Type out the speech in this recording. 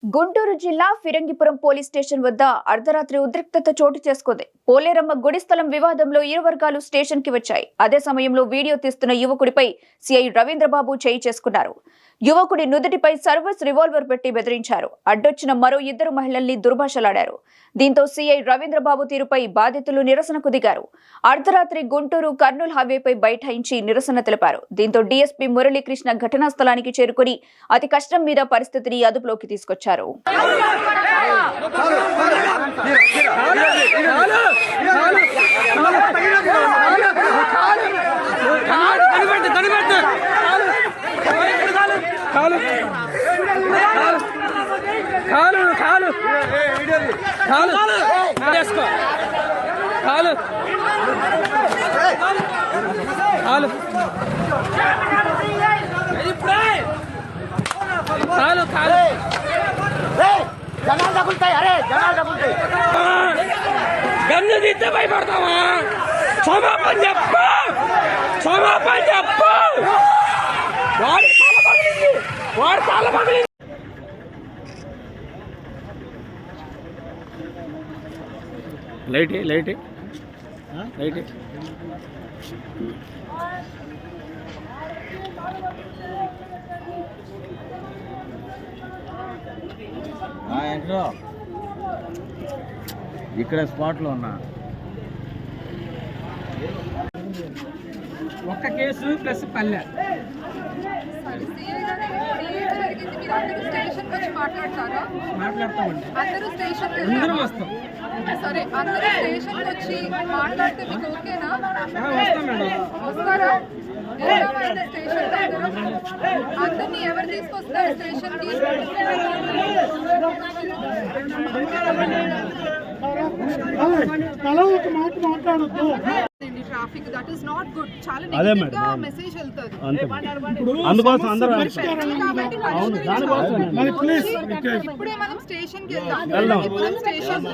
గుంటూరు జిల్లా Phirangipuram police station వద్ద అర్ధరాత్రి ఉద్రిక్తత చోటు చేసుకుంది. పోలేరమ్మ గుడి స్థలం వివాదంలో ఇరు వర్గాలు స్టేషన్ కి వచ్చాయి. అదే సమయంలో వీడియో తీస్తున్న యువకుడిపై సిఐ రవీంద్రబాబు చేయి చేసుకున్నారు. యువకుడి నుదుటిపై సర్వీస్ రివాల్వర్ పెట్టి బెదిరించారు. అడ్డొచ్చిన మరో ఇద్దరు మహిళల్ని దుర్భాషలాడారు. దీంతో సిఐ రవీంద్రబాబు తీరుపై బాధితులు నిరసనకు దిగారు. అర్ధరాత్రి గుంటూరు కర్నూలు హైవేపై బైఠాయించి నిరసన తెలిపారు. దీంతో డీఎస్పీ మురళీకృష్ణ ఘటనా స్థలానికి చేరుకుని అతి కష్టం మీద పరిస్థితిని అదుపులోకి తీసుకొచ్చారు. జనాలు తగులుతాయి. అరే జనాలు తగులుతాయి. గన్ను తీస్తే భయపడతావా? క్షమాపణ చెప్పు, క్షమాపణ చెప్పు. వాడి తల పగిలింది, వాడి తల పగిలింది. లైట్ లైట్ లైట్ ఇక్కడ స్పాట్ లో ఉన్నా. ఒక్క కేసు ప్లస్ పల్లె. మాట్లాడతామండి. అందరూ వస్తాం. సరే, అందరూ స్టేషన్ వచ్చి మాట్లాడితే మీకు ఓకేనా? వస్తాం మేడం. వస్తారా? స్టేషన్ అందరినీ ఎవరు తీసుకొస్తారు స్టేషన్ కి? Traffic that is not good. చాలా నెగటివ్ గా మెసేజ్ వెళ్తుంది. ఇప్పుడే మనం స్టేషన్ కి వెళ్దాం. స్టేషన్